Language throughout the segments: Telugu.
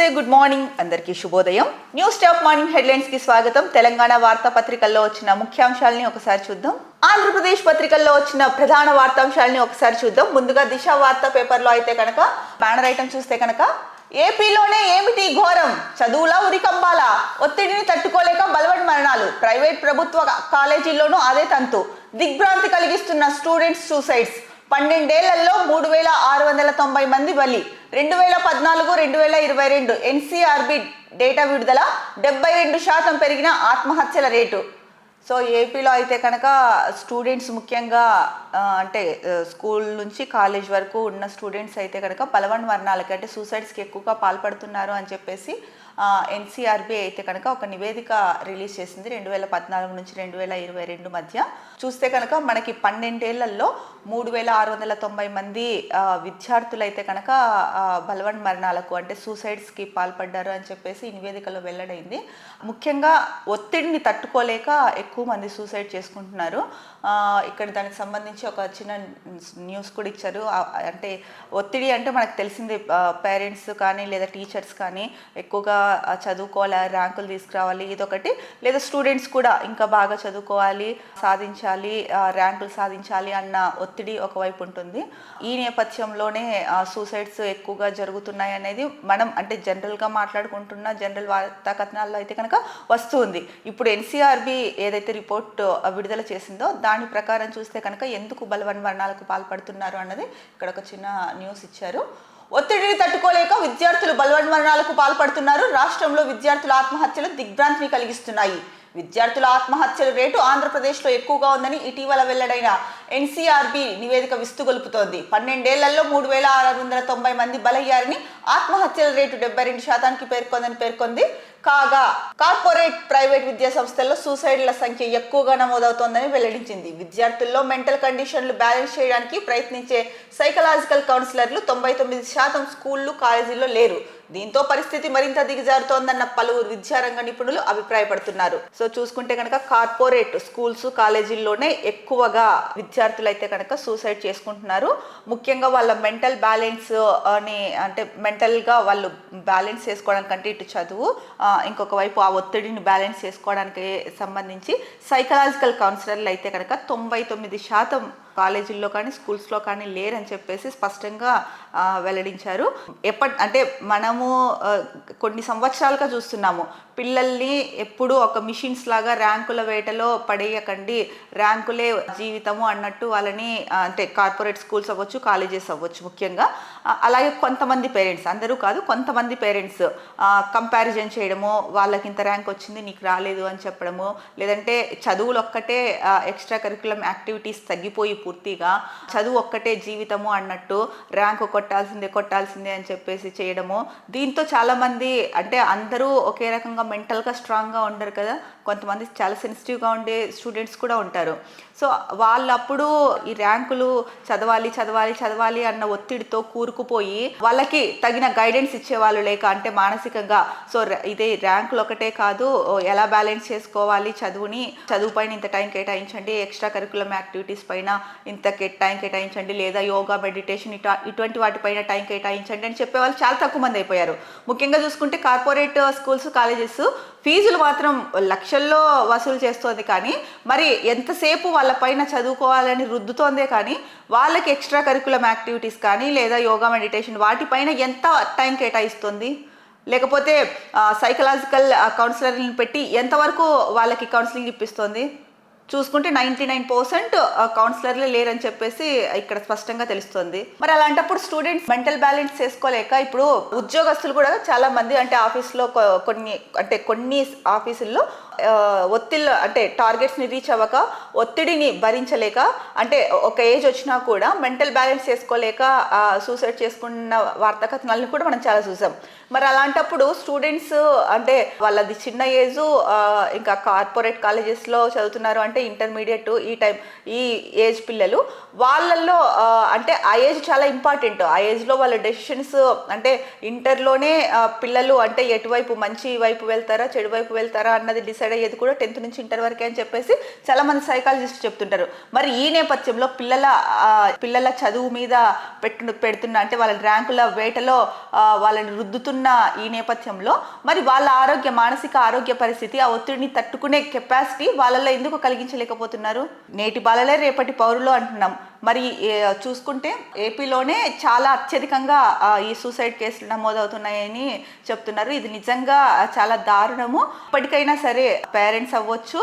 నమస్తే, గుడ్ మార్నింగ్, అందరికీ శుభోదయం. న్యూస్ టాప్ మార్నింగ్ హెడ్లైన్స్ కి స్వాగతం. తెలంగాణ వార్తా పత్రికల్లో వచ్చిన ముఖ్యాంశాలని ఒకసారి చూద్దాం. ఆంధ్రప్రదేశ్ పత్రికల్లో వచ్చిన ప్రధాన వార్తాంశాలని ఒకసారి చూద్దాం. ముందుగా దిశ వార్తా పేపర్లో అయితే కనుక బ్యానర్ ఐటమ్ చూస్తే కనుక ఏపీలోనే ఏమిటి ఘోరం, చదువులా ఉరికంబాలా, ఒత్తిడిని తట్టుకోలేక బలవన్ మరణాలు, ప్రైవేట్ ప్రభుత్వ కాలేజీల్లోనూ అదే తంతు, దిగ్భ్రాంతి కలిగిస్తున్న స్టూడెంట్స్ సూసైడ్స్, 12 ఏళ్లలో 3690 మంది బలి, 2014-2022 ఎన్సీఆర్బీ డేటా విడుదల, 72% పెరిగిన ఆత్మహత్యల రేటు. సో ఏపీలో అయితే కనుక స్టూడెంట్స్ ముఖ్యంగా అంటే స్కూల్ నుంచి కాలేజ్ వరకు ఉన్న స్టూడెంట్స్ అయితే కనుక బలవన్ మరణాలకి అంటే సూసైడ్స్కి ఎక్కువగా పాల్పడుతున్నారు అని చెప్పేసి ఎన్సీఆర్బీ అయితే కనుక ఒక నివేదిక రిలీజ్ చేసింది 2014 నుంచి 2022 మధ్య. చూస్తే కనుక మనకి 12 ఏళ్లలో 3690 మంది విద్యార్థులు అయితే కనుక బలవన్ మరణాలకు అంటే సూసైడ్స్కి పాల్పడ్డారు అని చెప్పేసి ఈ నివేదికలో వెల్లడైంది. ముఖ్యంగా ఒత్తిడిని తట్టుకోలేక ఎక్కువ మంది సూసైడ్ చేసుకుంటున్నారు. ఇక్కడ దానికి సంబంధించి ఒక చిన్న న్యూస్ కూడా ఇచ్చారు. అంటే ఒత్తిడి అంటే మనకు తెలిసింది, పేరెంట్స్ కానీ లేదా టీచర్స్ కానీ ఎక్కువగా చదువుకోవాలి, ర్యాంకులు తీసుకురావాలి ఇదొకటి, లేదా స్టూడెంట్స్ కూడా ఇంకా బాగా చదువుకోవాలి, సాధించాలి, ర్యాంకులు సాధించాలి అన్న ఒత్తిడి ఒకవైపు ఉంటుంది. ఈ నేపథ్యంలోనే సూసైడ్స్ ఎక్కువగా జరుగుతున్నాయి అనేది మనం అంటే జనరల్గా మాట్లాడుకుంటున్న జనరల్ వార్తా కథనాల్లో అయితే కనుక వస్తుంది. ఇప్పుడు ఎన్సీఆర్బీ ఏదైతే రిపోర్ట్ విడుదల చేసిందో దాని ప్రకారం చూస్తే కనుక ఎందుకు బలవన్ మరణాలకు పాల్పడుతున్నారు అన్నది ఇక్కడ ఒక చిన్న న్యూస్ ఇచ్చారు. ఒత్తిడిని తట్టుకోలేక విద్యార్థులు బలవన్ మరణాలకు పాల్పడుతున్నారు. రాష్ట్రంలో విద్యార్థుల ఆత్మహత్యలు దిగ్భ్రాంతిని కలిగిస్తున్నాయి. విద్యార్థుల ఆత్మహత్యల రేటు ఆంధ్రప్రదేశ్లో ఎక్కువగా ఉందని ఇటీవల వెల్లడైన ఎన్సీఆర్బీ నివేదిక విస్తుగొలుపుతోంది. 12 ఏళ్లలో 3690 మంది బలయ్యారని, ఆత్మహత్యల రేటు 72% పేర్కొంది. కాగా కార్పొరేట్ ప్రైవేట్ విద్యా సంస్థల్లో సూసైడ్ల సంఖ్య ఎక్కువగా నమోదవుతోందని వెల్లడించింది. విద్యార్థుల్లో మెంటల్ కండిషన్లు బ్యాలెన్స్ చేయడానికి ప్రయత్నించే సైకలాజికల్ కౌన్సిలర్లు 99% స్కూళ్లు కాలేజీల్లో లేరు. దీంతో పరిస్థితి మరింత దిగజారుతోందన్న పలువురు విద్యారంగ నిపుణులు అభిప్రాయపడుతున్నారు. సో చూసుకుంటే కనుక కార్పొరేట్ స్కూల్స్ కాలేజీల్లోనే ఎక్కువగా విద్యార్థులు అయితే కనుక సూసైడ్ చేసుకుంటున్నారు. ముఖ్యంగా వాళ్ళ మెంటల్ బ్యాలెన్స్ అని అంటే మెంటల్గా వాళ్ళు బ్యాలెన్స్ చేసుకోవడానికంటే ఇటు చదువు, ఇంకొక వైపు ఆ ఒత్తిడిని బ్యాలెన్స్ చేసుకోవడానికి సంబంధించి సైకలాజికల్ కౌన్సిలర్లు అయితే కనుక 99% కాలేజీల్లో కానీ స్కూల్స్లో కానీ లేరని చెప్పేసి స్పష్టంగా వెల్లడించారు. అంటే మనము కొన్ని సంవత్సరాలుగా చూస్తున్నాము, పిల్లల్ని ఎప్పుడు ఒక మిషన్స్ లాగా ర్యాంకుల వేటలో పడేయకండి, ర్యాంకులే జీవితము అన్నట్టు వాళ్ళని అంటే కార్పొరేట్ స్కూల్స్ అవ్వచ్చు, కాలేజెస్ అవ్వచ్చు ముఖ్యంగా. అలాగే కొంతమంది పేరెంట్స్, అందరూ కాదు, కొంతమంది పేరెంట్స్ కంపారిజన్ చేయడము, వాళ్ళకి ఇంత ర్యాంక్ వచ్చింది నీకు రాలేదు అని చెప్పడము, లేదంటే చదువులు ఒక్కటే ఎక్స్ట్రా కరికులం యాక్టివిటీస్ తగ్గిపోయి పూర్తిగా చదువు ఒక్కటే జీవితము అన్నట్టు ర్యాంకు కొట్టాల్సిందే అని చెప్పేసి చేయడము. దీంతో చాలామంది అంటే అందరూ ఒకే రకంగా మెంటల్గా స్ట్రాంగ్గా ఉండరు కదా, కొంతమంది చాలా సెన్సిటివ్గా ఉండే స్టూడెంట్స్ కూడా ఉంటారు. సో వాళ్ళప్పుడు ఈ ర్యాంకులు చదవాలి అన్న ఒత్తిడితో కూరుకుపోయి వాళ్ళకి తగిన గైడెన్స్ ఇచ్చేవాళ్ళు లేక, అంటే మానసికంగా సో ఇదే ర్యాంకులు ఒకటే కాదు, ఎలా బ్యాలెన్స్ చేసుకోవాలి చదువుని, చదువు పైన ఇంత టైం కేటాయించండి, ఎక్స్ట్రా కరికులం యాక్టివిటీస్ పైన ఇంత టైం కేటాయించండి, లేదా యోగా, మెడిటేషన్ ఇటువంటి వాటిపైన టైం కేటాయించండి అని చెప్పే వాళ్ళు చాలా తక్కువ మంది అయిపోయారు. ముఖ్యంగా చూసుకుంటే కార్పొరేట్ స్కూల్స్, కాలేజెస్ ఫీజులు మాత్రం లక్షల్లో వసూలు చేస్తోంది, కానీ మరి ఎంతసేపు వాళ్ళ పైన చదువుకోవాలని రుద్దుతోందే కానీ వాళ్ళకి ఎక్స్ట్రా కరికులం యాక్టివిటీస్ కానీ లేదా యోగా, మెడిటేషన్ వాటిపైన ఎంత టైం కేటాయిస్తుంది? లేకపోతే సైకలాజికల్ కౌన్సిలర్ని పెట్టి ఎంతవరకు వాళ్ళకి కౌన్సిలింగ్ ఇప్పిస్తోంది? చూసుకుంటే 99% కౌన్సిలర్లే లేరని చెప్పేసి ఇక్కడ స్పష్టంగా తెలుస్తుంది. మరి అలాంటప్పుడు స్టూడెంట్స్ మెంటల్ బ్యాలెన్స్ చేసుకోలేక ఇప్పుడు ఉద్యోగస్తులు కూడా చాలా మంది అంటే ఆఫీస్లో కొన్ని ఆఫీసుల్లో ఒత్తిళ్ళు అంటే టార్గెట్స్ని రీచ్ అవ్వక, ఒత్తిడిని భరించలేక, అంటే ఒక ఏజ్ వచ్చినా కూడా మెంటల్ బ్యాలెన్స్ చేసుకోలేక సూసైడ్ చేసుకున్న వార్తా కథనాలను కూడా మనం చాలా చూసాం. మరి అలాంటప్పుడు స్టూడెంట్స్ అంటే వాళ్ళది చిన్న ఏజు, ఇంకా కార్పొరేట్ కాలేజెస్లో చదువుతున్నారు అంటే అంటే ఇంటర్మీడియట్ ఈ ఏజ్ పిల్లలు వాళ్ళల్లో అంటే ఆ ఏజ్ చాలా ఇంపార్టెంట్. ఆ ఏజ్లో వాళ్ళ డెసిషన్స్ అంటే ఇంటర్లోనే పిల్లలు అంటే ఎటువైపు మంచి వైపు వెళ్తారా చెడు వైపు వెళ్తారా అన్నది డిసైడ్ అయ్యేది కూడా 10th నుంచి ఇంటర్ వరకే అని చెప్పేసి చాలా మంది సైకాలజిస్ట్ చెప్తుంటారు. మరి ఈ నేపథ్యంలో పిల్లల చదువు మీద పెడుతున్న అంటే వాళ్ళ ర్యాంకుల వేటలో వాళ్ళని రుద్దుతున్న ఈ నేపథ్యంలో మరి వాళ్ళ మానసిక ఆరోగ్య పరిస్థితి, ఆ ఒత్తిడిని తట్టుకునే కెపాసిటీ వాళ్ళలో ఎందుకు కలిగించలేకపోతున్నారు? నేటి బాలలే రేపటి పౌరులు అంటున్నాం. మరి చూసుకుంటే ఏపీలోనే చాలా అత్యధికంగా ఈ సూసైడ్ కేసులు నమోదవుతున్నాయని చెప్తున్నారు. ఇది నిజంగా చాలా దారుణము. ఇప్పటికైనా సరే పేరెంట్స్ అవ్వచ్చు,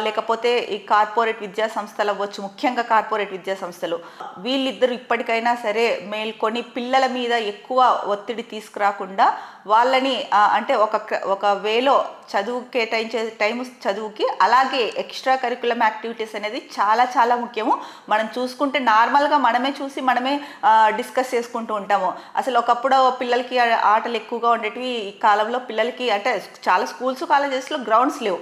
లేకపోతే ఈ కార్పొరేట్ విద్యా సంస్థలు అవ్వచ్చు, ముఖ్యంగా కార్పొరేట్ విద్యా సంస్థలు, వీళ్ళిద్దరూ ఇప్పటికైనా సరే మేల్కొని పిల్లల మీద ఎక్కువ ఒత్తిడి తీసుకురాకుండా వాళ్ళని అంటే ఒక వేలో చదువు కేటాయించే చదువుకి, అలాగే ఎక్స్ట్రా కరికులం యాక్టివిటీస్ అనేది చాలా చాలా ముఖ్యము. మనం చూసుకుంటే నార్మల్గా మనమే డిస్కస్ చేసుకుంటూ ఉంటాము. అసలు ఒకప్పుడు పిల్లలకి ఆటలు ఎక్కువగా ఉండేటివి, ఈ కాలంలో పిల్లలకి అంటే చాలా స్కూల్స్ కాలేజెస్లో గ్రౌండ్స్ లేవు.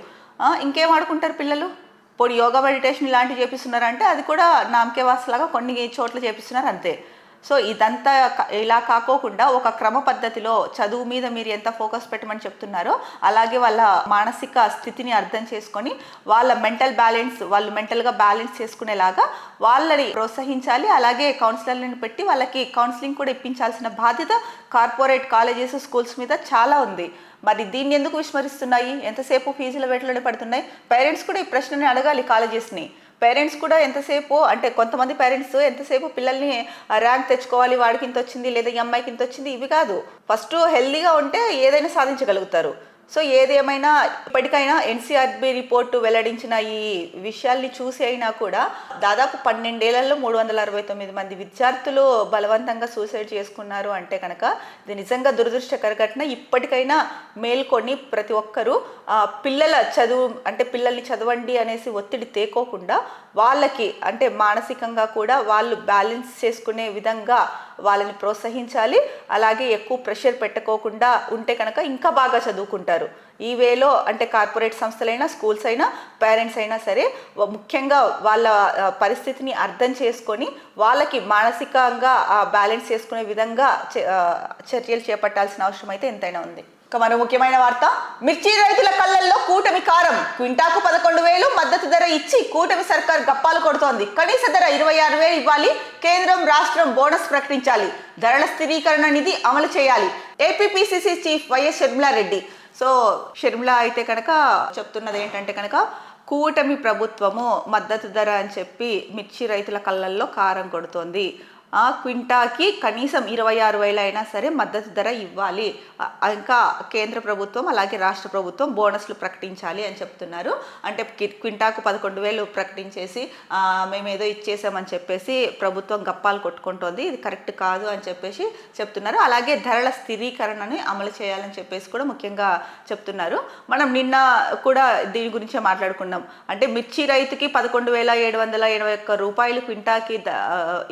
ఇంకేం ఆడుకుంటారు పిల్లలు? ఇప్పుడు యోగా మెడిటేషన్ ఇలాంటివి చేపిస్తున్నారంటే అది కూడా నామకే వాసలాగా కొన్ని చోట్ల చేపిస్తున్నారు అంతే. సో ఇదంతా ఇలా కాకోకుండా ఒక క్రమ పద్ధతిలో చదువు మీద మీరు ఎంత ఫోకస్ పెట్టమని చెప్తున్నారో అలాగే వాళ్ళ మానసిక స్థితిని అర్థం చేసుకొని వాళ్ళ వాళ్ళు మెంటల్గా బ్యాలెన్స్ చేసుకునేలాగా వాళ్ళని ప్రోత్సహించాలి. అలాగే కౌన్సిలర్లను పెట్టి వాళ్ళకి కౌన్సిలింగ్ కూడా ఇప్పించాల్సిన బాధ్యత కార్పొరేట్ కాలేజెస్ స్కూల్స్ మీద చాలా ఉంది. మరి దీన్ని ఎందుకు విస్మరిస్తున్నాయి? ఎంతసేపు ఫీజుల వేటలోనే పడుతున్నాయి. పేరెంట్స్ కూడా ఈ ప్రశ్నని అడగాలి కాలేజెస్ని. పేరెంట్స్ కూడా ఎంతసేపు అంటే కొంతమంది పేరెంట్స్ ఎంతసేపు పిల్లల్ని ర్యాంక్ తెచ్చుకోవాలి, వాడికి ఇంత వచ్చింది లేదా ఈ అమ్మాయికి ఇంత వచ్చింది ఇవి కాదు. ఫస్ట్ హెల్దీగా ఉంటే ఏదైనా సాధించగలుగుతారు. సో ఏదేమైనా ఇప్పటికైనా ఎన్సీఆర్బీ రిపోర్టు వెల్లడించిన ఈ విషయాల్ని చూసి అయినా కూడా దాదాపు 12 ఏళ్లలో 369 మంది విద్యార్థులు బలవంతంగా సూసైడ్ చేసుకున్నారు అంటే కనుక ఇది నిజంగా దురదృష్టకర ఘటన. ఇప్పటికైనా మేల్కొని ప్రతి ఒక్కరూ పిల్లల్ని చదవండి అనేసి ఒత్తిడి తేకోకుండా వాళ్ళకి అంటే మానసికంగా కూడా వాళ్ళు బ్యాలెన్స్ చేసుకునే విధంగా వాళ్ళని ప్రోత్సహించాలి. అలాగే ఎక్కువ ప్రెషర్ పెట్టుకోకుండా ఉంటే కనుక ఇంకా బాగా చదువుకుంటారు. ఈ వేలో అంటే కార్పొరేట్ సంస్థలైనా స్కూల్స్ అయినా పేరెంట్స్ అయినా సరే ముఖ్యంగా వాళ్ళ పరిస్థితిని అర్థం చేసుకొని వాళ్ళకి మానసికంగా బ్యాలెన్స్ చేసుకునే విధంగా చర్యలు చేపట్టాల్సిన అవసరం అయితే ఎంతైనా ఉంది. మరో ముఖ్యమైన వార్త, మిర్చి రైతుల కళ్ళల్లో కూటమి కారం. క్వింటాకు 11,000 మద్దతు ధర ఇచ్చి కూటమి సర్కార్ గప్పాలు కొడుతోంది. కనీస ధర 26,000 ఇవ్వాలి. కేంద్రం రాష్ట్రం బోనస్ ప్రకటించాలి. ధరల స్థిరీకరణ నిధి అమలు చేయాలి. APPCC chief YS Sharmila Reddy. So Sharmila అయితే కనుక చెప్తున్నది ఏంటంటే కనుక కూటమి ప్రభుత్వము మద్దతు ధర అని చెప్పి మిర్చి రైతుల కళ్ళల్లో కారం కొడుతోంది. క్వింటాకి కనీసం 26,000 అయినా సరే మద్దతు ధర ఇవ్వాలి. ఇంకా కేంద్ర ప్రభుత్వం అలాగే రాష్ట్ర ప్రభుత్వం బోనస్లు ప్రకటించాలి అని చెప్తున్నారు. అంటే క్వింటాకు 11,000 ప్రకటించేసి మేమేదో ఇచ్చేసామని చెప్పేసి ప్రభుత్వం గప్పాలు కొట్టుకుంటోంది. ఇది కరెక్ట్ కాదు అని చెప్పేసి చెప్తున్నారు. అలాగే ధరల స్థిరీకరణని అమలు చేయాలని చెప్పేసి కూడా ముఖ్యంగా చెప్తున్నారు. మనం నిన్న కూడా దీని గురించే మాట్లాడుకున్నాం. అంటే మిర్చి రైతుకి 11,781 రూపాయలు క్వింటాకి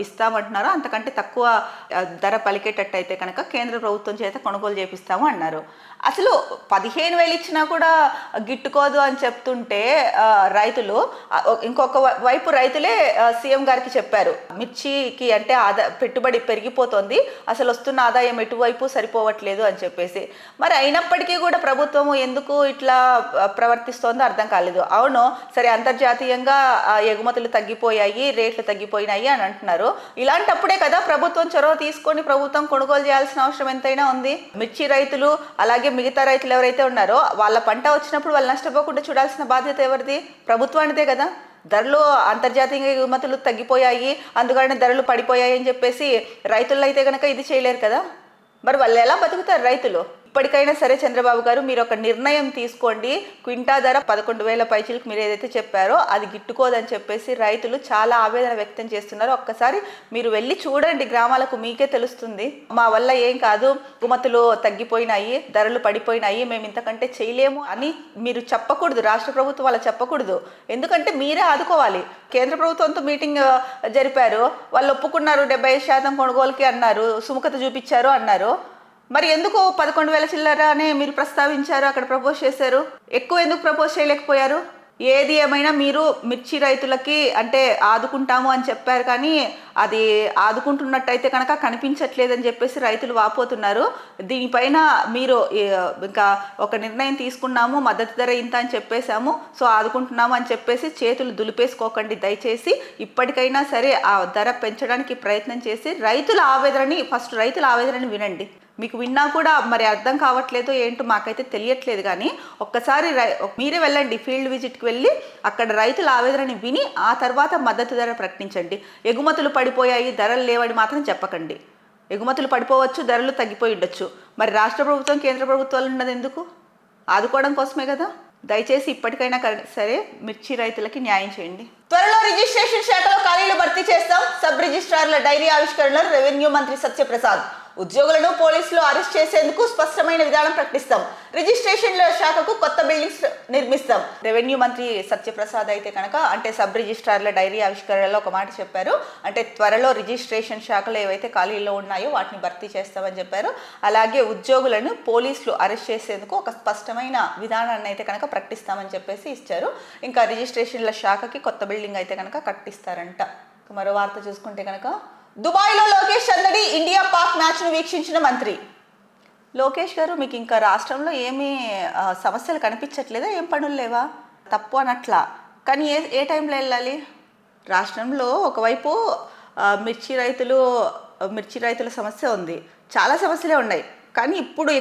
ఇస్తామంటున్నారు. అంతకంటే తక్కువ ధర పలికేటట్టయితే కనుక కేంద్ర ప్రభుత్వం చేత కొనుగోలు చేపిస్తాము అన్నారు. అసలు 15,000 ఇచ్చినా కూడా గిట్టుకోదు అని చెప్తుంటే రైతులు ఇంకొక వైపు రైతులే సీఎం గారికి చెప్పారు మిర్చికి అంటే పెట్టుబడి పెరిగిపోతుంది, అసలు వస్తున్న ఆదాయం ఎటువైపు సరిపోవట్లేదు అని చెప్పేసి. మరి అయినప్పటికీ కూడా ప్రభుత్వం ఎందుకు ఇట్లా ప్రవర్తిస్తోందో అర్థం కాలేదు. అవును సరే, అంతర్జాతీయంగా ఎగుమతులు తగ్గిపోయాయి, రేట్లు తగ్గిపోయినాయి అని అంటున్నారు. ఇలాంటప్పుడే కదా ప్రభుత్వం చొరవ తీసుకొని ప్రభుత్వం కొనుగోలు చేయాల్సిన అవసరం ఎంతైనా ఉంది. మిర్చి రైతులు అలాగే మిగతా రైతులు ఎవరైతే ఉన్నారో వాళ్ళ పంట వచ్చినప్పుడు వాళ్ళు నష్టపోకుండా చూడాల్సిన బాధ్యత ఎవరిది? ప్రభుత్వానిదే కదా. ధరలు అంతర్జాతీయ ఎగుమతులు తగ్గిపోయాయి, అందుకని ధరలు పడిపోయాయి అని చెప్పేసి రైతుల్లో అయితే కనుక ఇది చేయలేరు కదా. మరి వాళ్ళు ఎలా బతుకుతారు రైతులు? ఇప్పటికైనా సరే చంద్రబాబు గారు మీరు ఒక నిర్ణయం తీసుకోండి. క్వింటా ధర 11,000 పైచీలకు మీరు ఏదైతే చెప్పారో అది గిట్టుకోదని చెప్పేసి రైతులు చాలా ఆవేదన వ్యక్తం చేస్తున్నారు. ఒక్కసారి మీరు వెళ్ళి చూడండి గ్రామాలకు, మీకే తెలుస్తుంది. మా వల్ల ఏం కాదు, ఎగుమతులు తగ్గిపోయినాయి, ధరలు పడిపోయినాయి, మేము ఇంతకంటే చేయలేము అని మీరు చెప్పకూడదు. రాష్ట్ర ప్రభుత్వం అలా చెప్పకూడదు. ఎందుకంటే మీరే ఆదుకోవాలి. కేంద్ర ప్రభుత్వంతో మీటింగ్ జరిపారు, వాళ్ళు ఒప్పుకున్నారు, 75% కొనుగోలుకి అన్నారు, సుముఖత చూపించారు అన్నారు. మరి ఎందుకు 11,000 చిల్లర అనే మీరు ప్రస్తావించారు, అక్కడ ప్రపోజ్ చేశారు? ఎక్కువ ఎందుకు ప్రపోజ్ చేయలేకపోయారు? ఏది ఏమైనా మీరు మిర్చి రైతులకి అంటే ఆదుకుంటాము అని చెప్పారు, కానీ అది ఆదుకుంటున్నట్టయితే కనుక కనిపించట్లేదని చెప్పేసి రైతులు వాపోతున్నారు. దీనిపైన మీరు ఇంకా ఒక నిర్ణయం తీసుకున్నాము, మద్దతు ధర ఇంత అని చెప్పేశాము, సో ఆదుకుంటున్నాము అని చెప్పేసి చేతులు దులిపేసుకోకండి దయచేసి. ఇప్పటికైనా సరే ఆ ధర పెంచడానికి ప్రయత్నం చేసి రైతుల ఆవేదనని వినండి. మీకు విన్నా కూడా మరి అర్థం కావట్లేదు ఏంటో మాకైతే తెలియట్లేదు, కానీ ఒక్కసారి మీరే వెళ్ళండి, ఫీల్డ్ విజిట్కి వెళ్ళి అక్కడ రైతుల ఆవేదనని విని ఆ తర్వాత మద్దతు ధర ప్రకటించండి. ఎగుమతులు పడిపోయాయి, ధరలు లేవని మాత్రం చెప్పకండి. ఎగుమతులు పడిపోవచ్చు, ధరలు తగ్గిపోయి ఉండొచ్చు. మరి రాష్ట్ర ప్రభుత్వం కేంద్ర ప్రభుత్వాలు ఉన్నది ఎందుకు? ఆదుకోవడం కోసమే కదా. దయచేసి ఇప్పటికైనా సరే మిర్చి రైతులకి న్యాయం చేయండి. త్వరలో రిజిస్ట్రేషన్ శాఖలో ఖాళీలు భర్తీ చేస్తాం. సబ్ రిజిస్ట్రార్ల డైరీ ఆవిష్కరణలో రెవెన్యూ మంత్రి సత్యప్రసాద్. ఉద్యోగులను పోలీసులు అరెస్ట్ చేసేందుకు స్పష్టమైన విధానం ప్రకటిస్తాం. రిజిస్ట్రేషన్ల శాఖకు కొత్త బిల్డింగ్స్ నిర్మిస్తాం. రెవెన్యూ మంత్రి సత్యప్రసాద్ అయితే కనుక అంటే సబ్ రిజిస్ట్రార్ల డైరీ ఆవిష్కరణలో ఒక మాట చెప్పారు. అంటే త్వరలో రిజిస్ట్రేషన్ శాఖలు ఏవైతే ఖాళీల్లో ఉన్నాయో వాటిని భర్తీ చేస్తామని చెప్పారు. అలాగే ఉద్యోగులను పోలీసులు అరెస్ట్ చేసేందుకు ఒక స్పష్టమైన విధానాన్ని అయితే కనుక ప్రకటిస్తామని చెప్పేసి ఇచ్చారు. ఇంకా రిజిస్ట్రేషన్ల శాఖకి కొత్త బిల్డింగ్ అయితే కనుక కట్టిస్తారంట. మరో వార్త చూసుకుంటే కనుక దుబాయ్లో లోకేష్ సందడి. ఇండియా పాక్ మ్యాచ్ను వీక్షించిన మంత్రి. లోకేష్ గారు, మీకు ఇంకా రాష్ట్రంలో ఏమీ సమస్యలు కనిపించట్లేదా? ఏం పనులు లేవా? తప్పు అనట్లా, కానీ ఏ టైంలో వెళ్ళాలి? రాష్ట్రంలో ఒకవైపు మిర్చి రైతుల సమస్య ఉంది, చాలా సమస్యలే ఉన్నాయి, కానీ ఇప్పుడు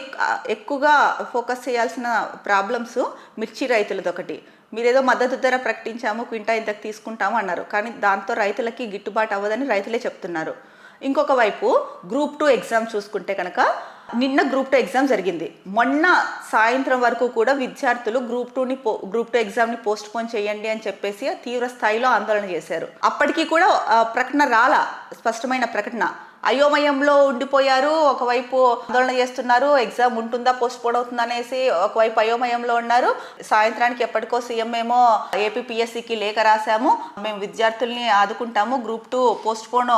ఎక్కువగా ఫోకస్ చేయాల్సిన ప్రాబ్లమ్స్ మిర్చి రైతులది ఒకటి. మీరేదో మద్దతు ధర ప్రకటించాము, క్వింటా ఇంతకు తీసుకుంటాము అన్నారు, కానీ దాంతో రైతులకి గిట్టుబాటు అవ్వదని రైతులే చెప్తున్నారు. ఇంకొక వైపు గ్రూప్ 2 ఎగ్జామ్ చూసుకుంటే కనుక నిన్న గ్రూప్ 2 ఎగ్జామ్ జరిగింది. మొన్న సాయంత్రం వరకు కూడా విద్యార్థులు గ్రూప్ 2 ఎగ్జామ్ని పోస్ట్ పోన్ చేయండి అని చెప్పేసి తీవ్ర స్థాయిలో ఆందోళన చేశారు. అప్పటికీ కూడా ప్రకటన రాలా, స్పష్టమైన ప్రకటన. అయోమయంలో ఉండిపోయారు. ఒకవైపు ఆందోళన చేస్తున్నారు, ఎగ్జామ్ ఉంటుందా పోస్ట్ పోన్ అవుతుందా అనేసి ఒకవైపు అయోమయంలో ఉన్నారు. సాయంత్రానికి ఎప్పటికో సీఎం ఏమో ఏపీపీఎస్సీకి లేఖ రాశాము, మేము విద్యార్థుల్ని ఆదుకుంటాము, గ్రూప్ 2 పోస్ట్ పోన్